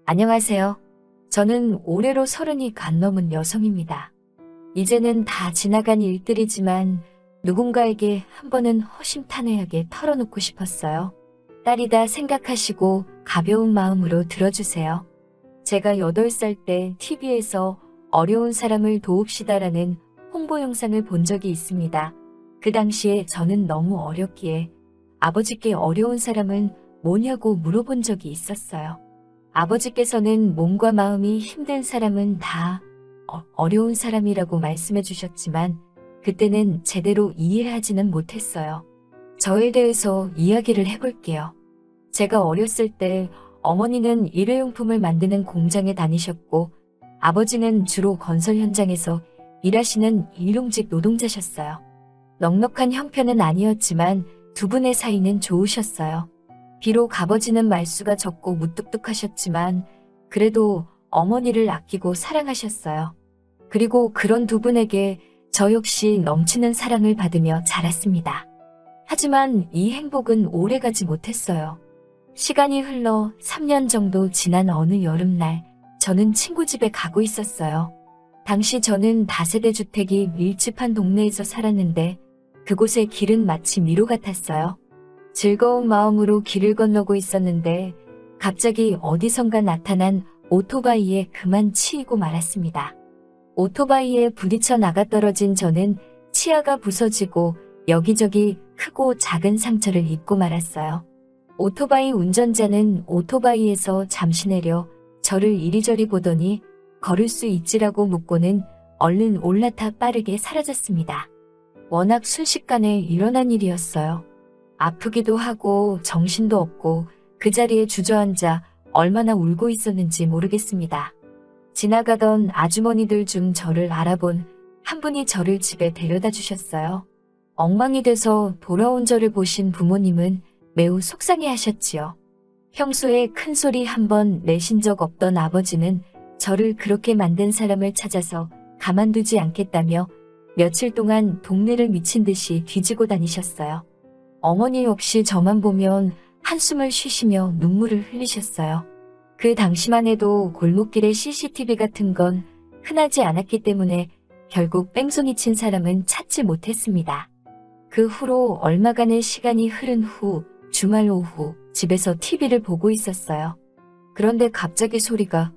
안녕하세요. 저는 올해로 30이 간 넘은 여성입니다. 이제는 다 지나간 일들이지만 누군가에게 한 번은 허심탄회하게 털어놓고 싶었어요. 딸이다 생각하시고 가벼운 마음으로 들어주세요. 제가 8살 때 TV에서 어려운 사람을 도웁시다라는 홍보 영상을 본 적이 있습니다. 그 당시에 저는 너무 어렸기에 아버지께 어려운 사람은 뭐냐고 물어본 적이 있었어요. 아버지께서는 몸과 마음이 힘든 사람은 다 어려운 사람이라고 말씀해 주셨지만 그때는 제대로 이해하지는 못했어요. 저에 대해서 이야기를 해볼게요. 제가 어렸을 때 어머니는 일회용품을 만드는 공장에 다니셨고 아버지는 주로 건설 현장에서 일하시는 일용직 노동자셨어요. 넉넉한 형편은 아니었지만 두 분의 사이는 좋으셨어요. 비록 아버지는 말수가 적고 무뚝뚝하셨지만 그래도 어머니를 아끼고 사랑하셨어요. 그리고 그런 두 분에게 저 역시 넘치는 사랑을 받으며 자랐습니다. 하지만 이 행복은 오래가지 못했어요. 시간이 흘러 3년 정도 지난 어느 여름날 저는 친구 집에 가고 있었어요. 당시 저는 다세대 주택이 밀집한 동네에서 살았는데 그곳의 길은 마치 미로 같았어요. 즐거운 마음으로 길을 건너고 있었는데 갑자기 어디선가 나타난 오토바이에 그만 치이고 말았습니다. 오토바이에 부딪혀 나가떨어진 저는 치아가 부서지고 여기저기 크고 작은 상처를 입고 말았어요. 오토바이 운전자는 오토바이에서 잠시 내려 저를 이리저리 보더니 걸을 수 있지라고 묻고는 얼른 올라타 빠르게 사라졌습니다. 워낙 순식간에 일어난 일이었어요. 아프기도 하고 정신도 없고 그 자리에 주저앉아 얼마나 울고 있었는지 모르겠습니다. 지나가던 아주머니들 중 저를 알아본 한 분이 저를 집에 데려다 주셨어요. 엉망이 돼서 돌아온 저를 보신 부모님은 매우 속상해 하셨지요. 평소에 큰 소리 한 번 내신 적 없던 아버지는 저를 그렇게 만든 사람을 찾아서 가만두지 않겠다며 며칠 동안 동네를 미친 듯이 뒤지고 다니셨어요. 어머니 역시 저만 보면 한숨을 쉬시며 눈물을 흘리셨어요. 그 당시만 해도 골목길에 CCTV 같은 건 흔하지 않았기 때문에 결국 뺑소니 친 사람은 찾지 못했습니다. 그 후로 얼마간의 시간이 흐른 후 주말 오후 집에서 TV를 보고 있었어요. 그런데 갑자기 소리가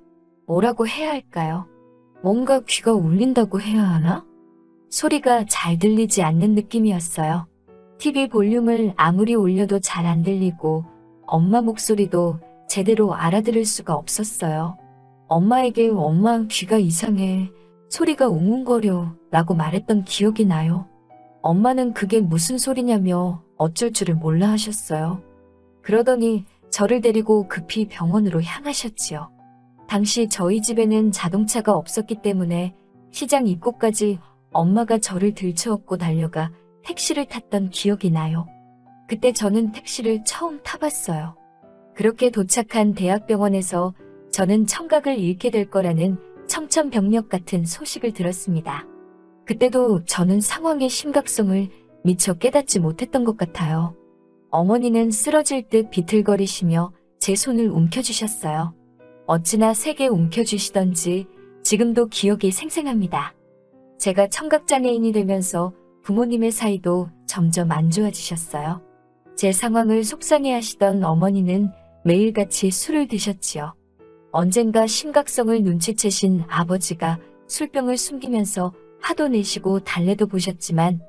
뭐라고 해야 할까요? 뭔가 귀가 울린다고 해야 하나? 소리가 잘 들리지 않는 느낌이었어요. TV 볼륨을 아무리 올려도 잘 안 들리고 엄마 목소리도 제대로 알아들을 수가 없었어요. 엄마에게 엄마 귀가 이상해, 소리가 웅웅거려 라고 말했던 기억이 나요. 엄마는 그게 무슨 소리냐며 어쩔 줄을 몰라 하셨어요. 그러더니 저를 데리고 급히 병원으로 향하셨지요. 당시 저희 집에는 자동차가 없었기 때문에 시장 입구까지 엄마가 저를 들쳐업고 달려가 택시를 탔던 기억이 나요. 그때 저는 택시를 처음 타봤어요. 그렇게 도착한 대학병원에서 저는 청각을 잃게 될 거라는 청천벽력 같은 소식을 들었습니다. 그때도 저는 상황의 심각성을 미처 깨닫지 못했던 것 같아요. 어머니는 쓰러질 듯 비틀거리시며 제 손을 움켜주셨어요. 어찌나 세게 움켜주시던지 지금도 기억이 생생합니다. 제가 청각장애인이 되면서 부모님의 사이도 점점 안 좋아지셨어요. 제 상황을 속상해하시던 어머니는 매일같이 술을 드셨지요. 언젠가 심각성을 눈치채신 아버지가 술병을 숨기면서 화도 내시고 달래도 보셨지만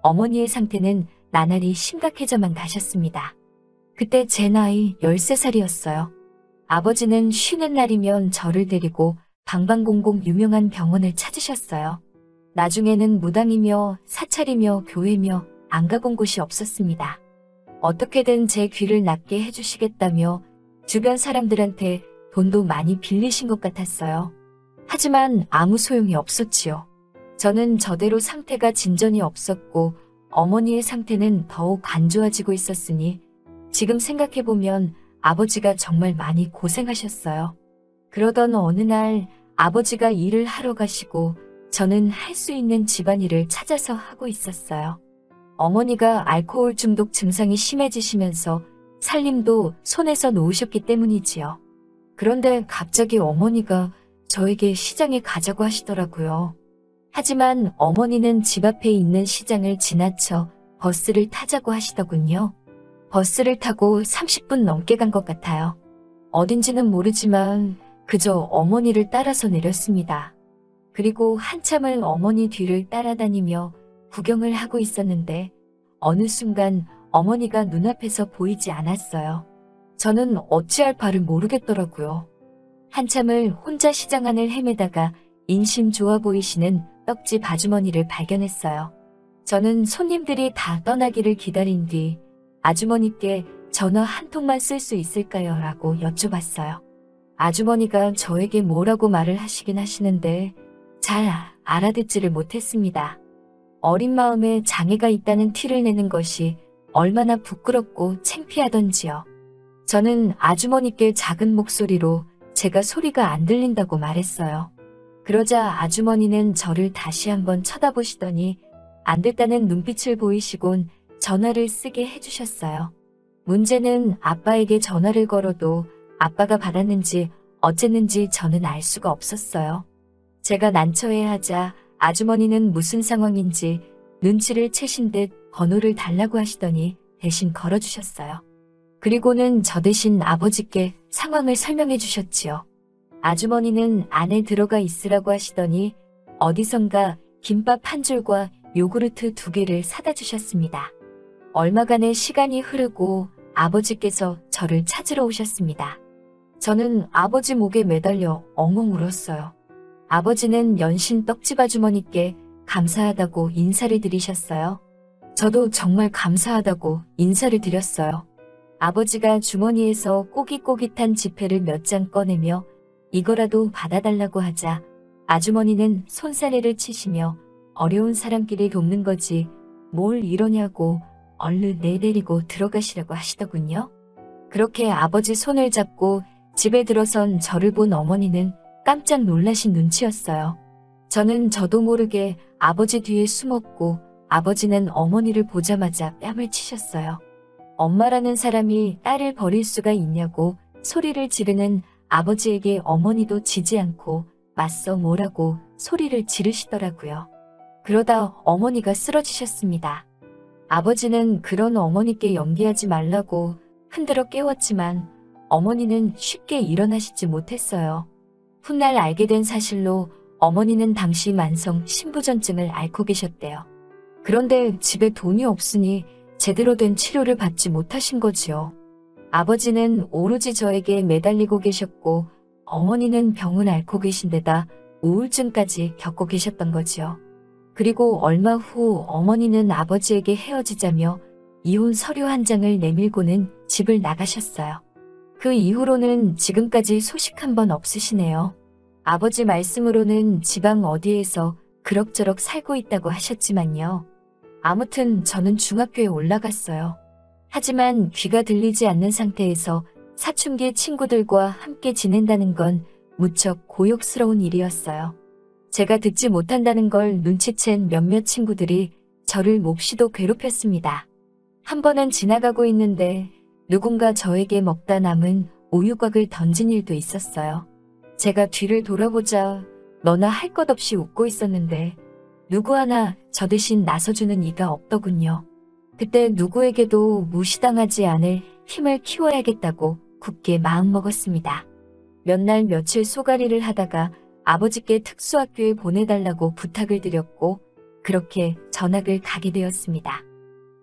어머니의 상태는 나날이 심각해져만 가셨습니다. 그때 제 나이 13살이었어요. 아버지는 쉬는 날이면 저를 데리고 방방곡곡 유명한 병원을 찾으셨어요. 나중에는 무당이며 사찰이며 교회며 안 가본 곳이 없었습니다. 어떻게든 제 귀를 낫게 해주시겠다며 주변 사람들한테 돈도 많이 빌리신 것 같았어요. 하지만 아무 소용이 없었지요. 저는 저대로 상태가 진전이 없었고 어머니의 상태는 더욱 안 좋아지고 있었으니 지금 생각해보면 아버지가 정말 많이 고생하셨어요. 그러던 어느 날 아버지가 일을 하러 가시고 저는 할 수 있는 집안일을 찾아서 하고 있었어요. 어머니가 알코올 중독 증상이 심해지시면서 살림도 손에서 놓으셨기 때문이지요. 그런데 갑자기 어머니가 저에게 시장에 가자고 하시더라고요. 하지만 어머니는 집 앞에 있는 시장을 지나쳐 버스를 타자고 하시더군요. 버스를 타고 30분 넘게 간 것 같아요. 어딘지는 모르지만 그저 어머니를 따라서 내렸습니다. 그리고 한참을 어머니 뒤를 따라다니며 구경을 하고 있었는데 어느 순간 어머니가 눈앞에서 보이지 않았어요. 저는 어찌할 바를 모르겠더라고요. 한참을 혼자 시장 안을 헤매다가 인심 좋아 보이시는 떡집 아주머니를 발견했어요. 저는 손님들이 다 떠나기를 기다린 뒤 아주머니께 전화 한 통만 쓸 수 있을까요? 라고 여쭤봤어요. 아주머니가 저에게 뭐라고 말을 하시긴 하시는데 잘 알아듣지를 못했습니다. 어린 마음에 장애가 있다는 티를 내는 것이 얼마나 부끄럽고 창피하던지요. 저는 아주머니께 작은 목소리로 제가 소리가 안 들린다고 말했어요. 그러자 아주머니는 저를 다시 한번 쳐다보시더니 안 됐다는 눈빛을 보이시곤 전화를 쓰게 해주셨어요. 문제는 아빠에게 전화를 걸어도 아빠가 받았는지 어쨌는지 저는 알 수가 없었어요. 제가 난처해하자 아주머니는 무슨 상황인지 눈치를 채신 듯 번호를 달라고 하시더니 대신 걸어주셨어요. 그리고는 저 대신 아버지께 상황을 설명해 주셨지요. 아주머니는 안에 들어가 있으라고 하시더니 어디선가 김밥 한 줄과 요구르트 2개를 사다 주셨습니다. 얼마간의 시간이 흐르고 아버지께서 저를 찾으러 오셨습니다. 저는 아버지 목에 매달려 엉엉 울었어요. 아버지는 연신 떡집 아주머니께 감사하다고 인사를 드리셨어요. 저도 정말 감사하다고 인사를 드렸어요. 아버지가 주머니에서 꼬깃꼬깃한 지폐를 몇 장 꺼내며 이거라도 받아달라고 하자 아주머니는 손사래를 치시며 어려운 사람끼리 돕는 거지 뭘 이러냐고 얼른 내데리고 들어가시라고 하시더군요. 그렇게 아버지 손을 잡고 집에 들어선 저를 본 어머니는 깜짝 놀라신 눈치였어요. 저는 저도 모르게 아버지 뒤에 숨었고 아버지는 어머니를 보자마자 뺨을 치셨어요. 엄마라는 사람이 딸을 버릴 수가 있냐고 소리를 지르는 아버지에게 어머니도 지지 않고 맞서 뭐라고 소리를 지르시더라고요. 그러다 어머니가 쓰러지셨습니다. 아버지는 그런 어머니께 연기하지 말라고 흔들어 깨웠지만 어머니는 쉽게 일어나시지 못했어요. 훗날 알게 된 사실로 어머니는 당시 만성 신부전증을 앓고 계셨대요. 그런데 집에 돈이 없으니 제대로 된 치료를 받지 못하신 거지요. 아버지는 오로지 저에게 매달리고 계셨고 어머니는 병을 앓고 계신 데다 우울증까지 겪고 계셨던 거지요. 그리고 얼마 후 어머니는 아버지에게 헤어지자며 이혼 서류 한 장을 내밀고는 집을 나가셨어요. 그 이후로는 지금까지 소식 한 번 없으시네요. 아버지 말씀으로는 지방 어디에서 그럭저럭 살고 있다고 하셨지만요. 아무튼 저는 중학교에 올라갔어요. 하지만 귀가 들리지 않는 상태에서 사춘기 친구들과 함께 지낸다는 건 무척 고욕스러운 일이었어요. 제가 듣지 못한다는 걸 눈치챈 몇몇 친구들이 저를 몹시도 괴롭혔습니다. 한 번은 지나가고 있는데 누군가 저에게 먹다 남은 우유곽을 던진 일도 있었어요. 제가 뒤를 돌아보자 너나 할 것 없이 웃고 있었는데 누구 하나 저 대신 나서주는 이가 없더군요. 그때 누구에게도 무시당하지 않을 힘을 키워야겠다고 굳게 마음먹었습니다. 몇 날 며칠 쏘가리를 하다가 아버지께 특수학교에 보내달라고 부탁을 드렸고 그렇게 전학을 가게 되었습니다.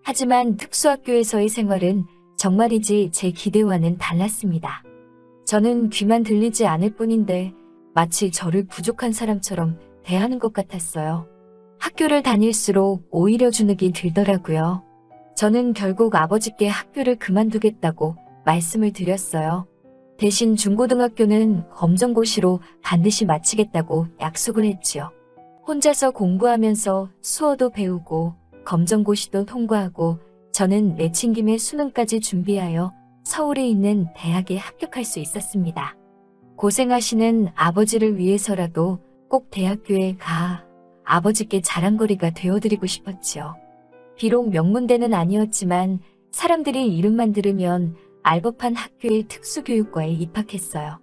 하지만 특수학교에서의 생활은 정말이지 제 기대와는 달랐습니다. 저는 귀만 들리지 않을 뿐인데 마치 저를 부족한 사람처럼 대하는 것 같았어요. 학교를 다닐수록 오히려 주눅이 들더라고요. 저는 결국 아버지께 학교를 그만두겠다고 말씀을 드렸어요. 대신 중고등학교는 검정고시로 반드시 마치겠다고 약속을 했지요. 혼자서 공부하면서 수어도 배우고 검정고시도 통과하고 저는 내친 김에 수능까지 준비하여 서울에 있는 대학에 합격할 수 있었습니다. 고생하시는 아버지를 위해서라도 꼭 대학교에 가 아버지께 자랑거리가 되어드리고 싶었지요. 비록 명문대는 아니었지만 사람들이 이름만 들으면 알 법한 학교의 특수교육과에 입학했어요.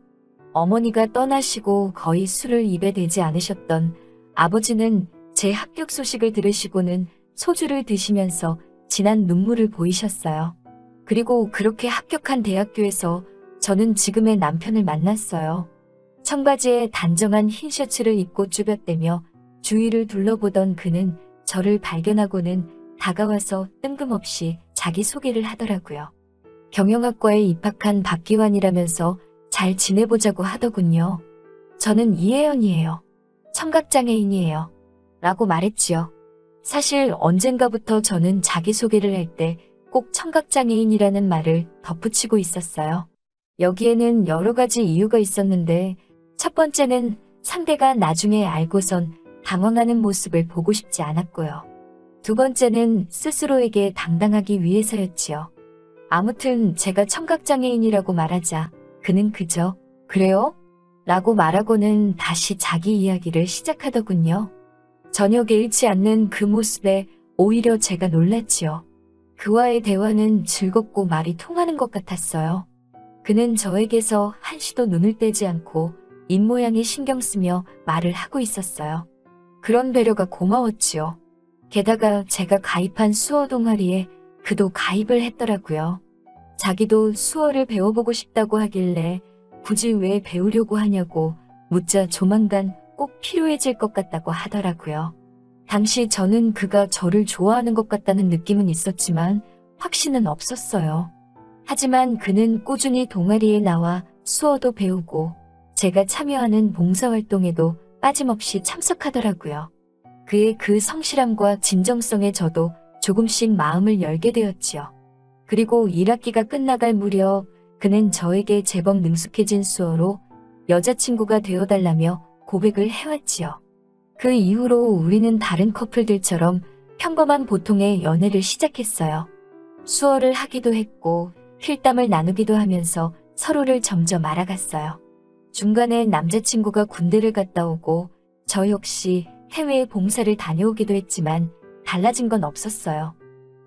어머니가 떠나시고 거의 술을 입에 대지 않으셨던 아버지는 제 합격 소식을 들으시고는 소주를 드시면서 진한 눈물을 보이셨어요. 그리고 그렇게 합격한 대학교에서 저는 지금의 남편을 만났어요. 청바지에 단정한 흰 셔츠를 입고 쭈뼛대며 주위를 둘러보던 그는 저를 발견하고는 다가와서 뜬금없이 자기소개를 하더라고요. 경영학과에 입학한 박기환이라면서 잘 지내보자고 하더군요. 저는 이혜연이에요. 청각장애인이에요. 라고 말했지요. 사실 언젠가부터 저는 자기소개를 할 때 꼭 청각장애인이라는 말을 덧붙이고 있었어요. 여기에는 여러 가지 이유가 있었는데 첫 번째는 상대가 나중에 알고선 당황하는 모습을 보고 싶지 않았고요. 두 번째는 스스로에게 당당하기 위해서였지요. 아무튼 제가 청각장애인이라고 말하자 그는 그저 그래요? 라고 말하고는 다시 자기 이야기를 시작하더군요. 전혀 개의치 않는 그 모습에 오히려 제가 놀랐지요. 그와의 대화는 즐겁고 말이 통하는 것 같았어요. 그는 저에게서 한시도 눈을 떼지 않고 입모양에 신경 쓰며 말을 하고 있었어요. 그런 배려가 고마웠지요. 게다가 제가 가입한 수어 동아리에 그도 가입을 했더라고요. 자기도 수어를 배워보고 싶다고 하길래 굳이 왜 배우려고 하냐고 묻자 조만간 꼭 필요해질 것 같다고 하더라고요. 당시 저는 그가 저를 좋아하는 것 같다는 느낌은 있었지만 확신은 없었어요. 하지만 그는 꾸준히 동아리에 나와 수어도 배우고 제가 참여하는 봉사활동에도 빠짐없이 참석하더라고요. 그의 그 성실함과 진정성에 저도 조금씩 마음을 열게 되었지요. 그리고 1학기가 끝나갈 무렵 그는 저에게 제법 능숙해진 수어로 여자친구가 되어달라며 고백을 해왔지요. 그 이후로 우리는 다른 커플들처럼 평범한 보통의 연애를 시작했어요. 수어를 하기도 했고 필담을 나누기도 하면서 서로를 점점 알아갔어요. 중간에 남자친구가 군대를 갔다 오고 저 역시 해외에 봉사를 다녀오기도 했지만 달라진 건 없었어요.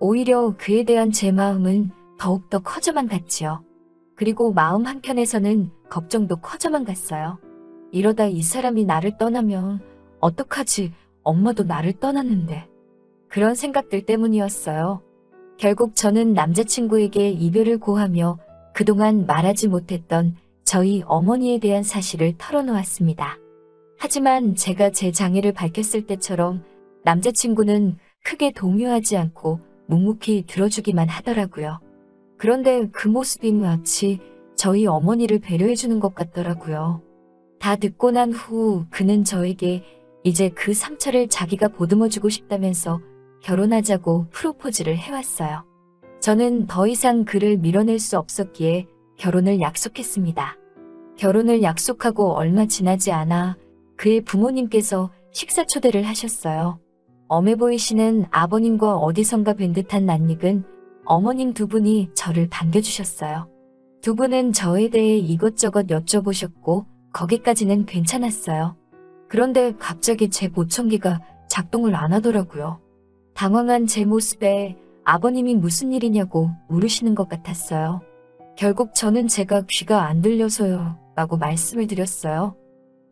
오히려 그에 대한 제 마음은 더욱더 커져만 갔지요. 그리고 마음 한켠에서는 걱정도 커져만 갔어요. 이러다 이 사람이 나를 떠나면 어떡하지? 엄마도 나를 떠났는데. 그런 생각들 때문이었어요. 결국 저는 남자친구에게 이별을 고하며 그동안 말하지 못했던 저희 어머니에 대한 사실을 털어놓았습니다. 하지만 제가 제 장애를 밝혔을 때처럼 남자친구는 크게 동요하지 않고 묵묵히 들어주기만 하더라고요. 그런데 그 모습이 마치 저희 어머니를 배려해주는 것 같더라고요. 다 듣고 난 후 그는 저에게 이제 그 상처를 자기가 보듬어주고 싶다면서 결혼하자고 프로포즈를 해왔어요. 저는 더 이상 그를 밀어낼 수 없었기에 결혼을 약속했습니다. 결혼을 약속하고 얼마 지나지 않아 그의 부모님께서 식사 초대를 하셨어요. 엄해 보이시는 아버님과 어디선가 뵌 듯한 낯익은 어머님 두 분이 저를 반겨주셨어요. 두 분은 저에 대해 이것저것 여쭤보셨고 거기까지는 괜찮았어요. 그런데 갑자기 제 보청기가 작동을 안 하더라고요. 당황한 제 모습에 아버님이 무슨 일이냐고 물으시는 것 같았어요. 결국 저는 제가 귀가 안 들려서요 라고 말씀을 드렸어요.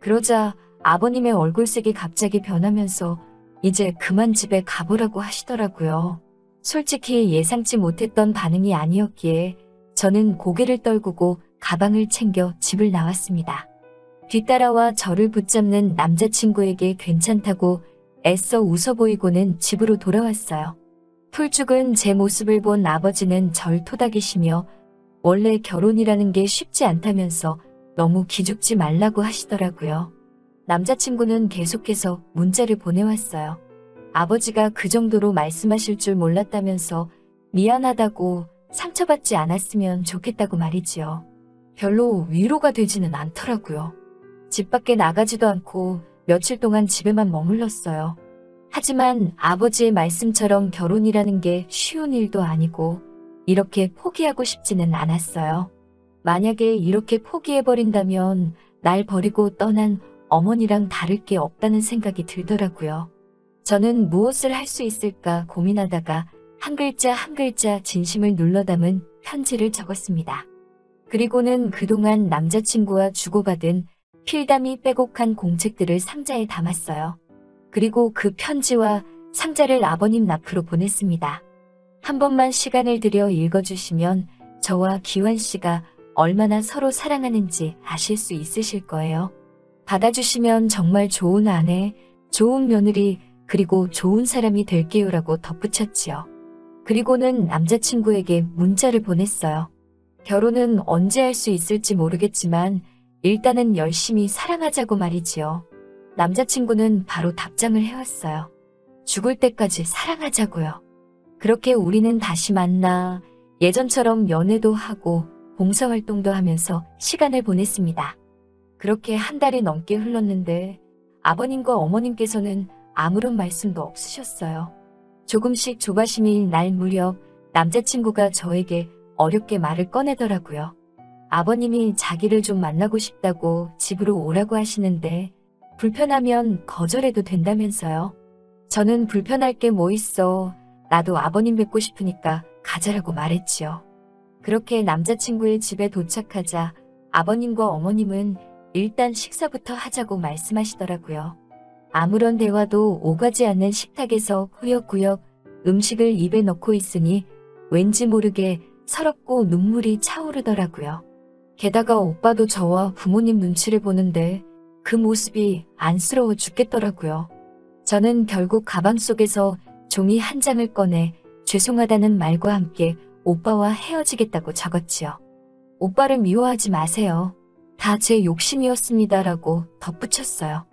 그러자 아버님의 얼굴색이 갑자기 변하면서 이제 그만 집에 가보라고 하시더라고요. 솔직히 예상치 못했던 반응이 아니었기에 저는 고개를 떨구고 가방을 챙겨 집을 나왔습니다. 뒤따라와 저를 붙잡는 남자친구에게 괜찮다고 애써 웃어 보이고는 집으로 돌아왔어요. 풀죽은 제 모습을 본 아버지는 절 토닥이시며 원래 결혼이라는 게 쉽지 않다면서 너무 기죽지 말라고 하시더라고요. 남자친구는 계속해서 문자를 보내왔어요. 아버지가 그 정도로 말씀하실 줄 몰랐다면서 미안하다고 상처받지 않았으면 좋겠다고 말이지요. 별로 위로가 되지는 않더라고요. 집 밖에 나가지도 않고 며칠 동안 집에만 머물렀어요. 하지만 아버지의 말씀처럼 결혼이라는 게 쉬운 일도 아니고 이렇게 포기하고 싶지는 않았어요. 만약에 이렇게 포기해버린다면 날 버리고 떠난 어머니랑 다를 게 없다는 생각이 들더라고요. 저는 무엇을 할 수 있을까 고민하다가 한 글자 한 글자 진심을 눌러 담은 편지를 적었습니다. 그리고는 그동안 남자친구와 주고받은 필담이 빼곡한 공책들을 상자에 담았어요. 그리고 그 편지와 상자를 아버님 앞으로 보냈습니다. 한 번만 시간을 들여 읽어주시면 저와 기환 씨가 얼마나 서로 사랑하는지 아실 수 있으실 거예요. 받아주시면 정말 좋은 아내, 좋은 며느리, 그리고 좋은 사람이 될게요라고 덧붙였지요. 그리고는 남자친구에게 문자를 보냈어요. 결혼은 언제 할 수 있을지 모르겠지만 일단은 열심히 사랑하자고 말이지요. 남자친구는 바로 답장을 해왔어요. 죽을 때까지 사랑하자고요. 그렇게 우리는 다시 만나 예전처럼 연애도 하고 봉사활동도 하면서 시간을 보냈습니다. 그렇게 한 달이 넘게 흘렀는데 아버님과 어머님께서는 아무런 말씀도 없으셨어요. 조금씩 조바심이 날 무렵 남자친구가 저에게 어렵게 말을 꺼내더라고요. 아버님이 자기를 좀 만나고 싶다고 집으로 오라고 하시는데 불편하면 거절해도 된다면서요. 저는 불편할 게 뭐 있어. 나도 아버님 뵙고 싶으니까 가자라고 말했지요. 그렇게 남자친구의 집에 도착하자 아버님과 어머님은 일단 식사부터 하자고 말씀하시더라고요. 아무런 대화도 오가지 않는 식탁에서 꾸역꾸역 음식을 입에 넣고 있으니 왠지 모르게 서럽고 눈물이 차오르더라고요. 게다가 오빠도 저와 부모님 눈치를 보는데 그 모습이 안쓰러워 죽겠더라고요. 저는 결국 가방 속에서 종이 한 장을 꺼내 죄송하다는 말과 함께 오빠와 헤어지겠다고 적었지요. 오빠를 미워하지 마세요. 다 제 욕심이었습니다라고 덧붙였어요.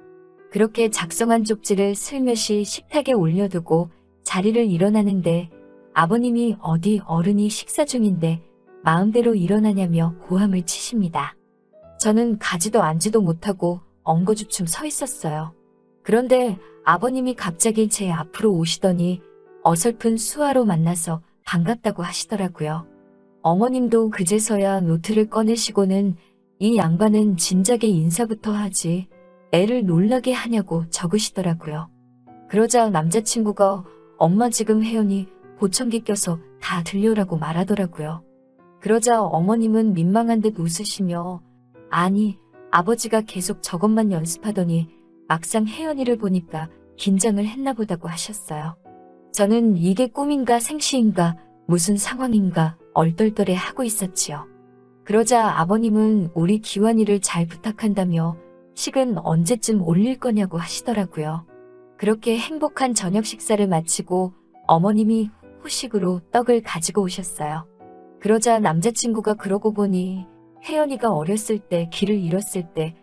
그렇게 작성한 쪽지를 슬며시 식탁에 올려두고 자리를 일어나는데 아버님이 어디 어른이 식사 중인데 마음대로 일어나냐며 고함을 치십니다. 저는 가지도 앉지도 못하고 엉거주춤 서 있었어요. 그런데 아버님이 갑자기 제 앞으로 오시더니 어설픈 수화로 만나서 반갑다고 하시더라고요. 어머님도 그제서야 노트를 꺼내시고는 이 양반은 진작에 인사부터 하지 애를 놀라게 하냐고 적으시더라고요. 그러자 남자친구가 엄마 지금 혜연이 보청기 껴서 다 들려라고 말하더라고요. 그러자 어머님은 민망한 듯 웃으시며 아니 아버지가 계속 저것만 연습하더니 막상 혜연이를 보니까 긴장을 했나 보다고 하셨어요. 저는 이게 꿈인가 생시인가 무슨 상황인가 얼떨떨해 하고 있었지요. 그러자 아버님은 우리 기환이를 잘 부탁한다며 식은 언제쯤 올릴 거냐고 하시더라고요. 그렇게 행복한 저녁 식사를 마치고 어머님이 후식으로 떡을 가지고 오셨어요. 그러자 남자친구가 그러고 보니 혜연이가 어렸을 때 길을 잃었을 때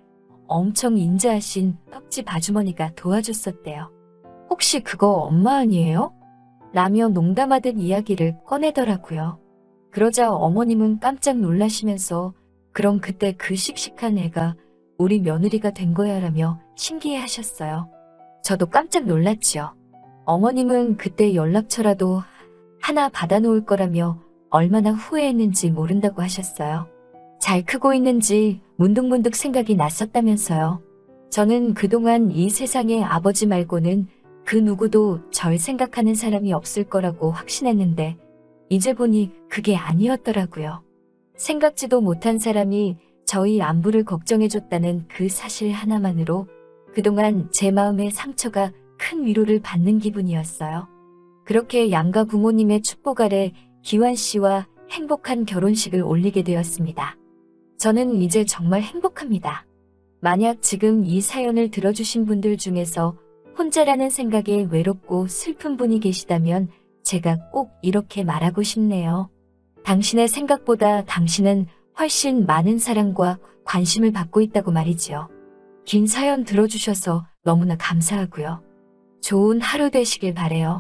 엄청 인자하신 떡집 아주머니가 도와줬었대요. 혹시 그거 엄마 아니에요? 라며 농담하듯 이야기를 꺼내더라고요. 그러자 어머님은 깜짝 놀라시면서 그럼 그때 그 씩씩한 애가 우리 며느리가 된 거야 라며 신기해하셨어요. 저도 깜짝 놀랐지요. 어머님은 그때 연락처라도 하나 받아놓을 거라며 얼마나 후회했는지 모른다고 하셨어요. 잘 크고 있는지 문득문득 생각이 났었다면서요. 저는 그동안 이 세상에 아버지 말고는 그 누구도 절 생각하는 사람이 없을 거라고 확신했는데 이제 보니 그게 아니었더라고요. 생각지도 못한 사람이 저희 안부를 걱정해줬다는 그 사실 하나만으로 그동안 제 마음의 상처가 큰 위로를 받는 기분이었어요. 그렇게 양가 부모님의 축복 아래 기환 씨와 행복한 결혼식을 올리게 되었습니다. 저는 이제 정말 행복합니다. 만약 지금 이 사연을 들어주신 분들 중에서 혼자라는 생각에 외롭고 슬픈 분이 계시다면 제가 꼭 이렇게 말하고 싶네요. 당신의 생각보다 당신은 훨씬 많은 사랑과 관심을 받고 있다고 말이지요. 긴 사연 들어주셔서 너무나 감사하고요. 좋은 하루 되시길 바래요.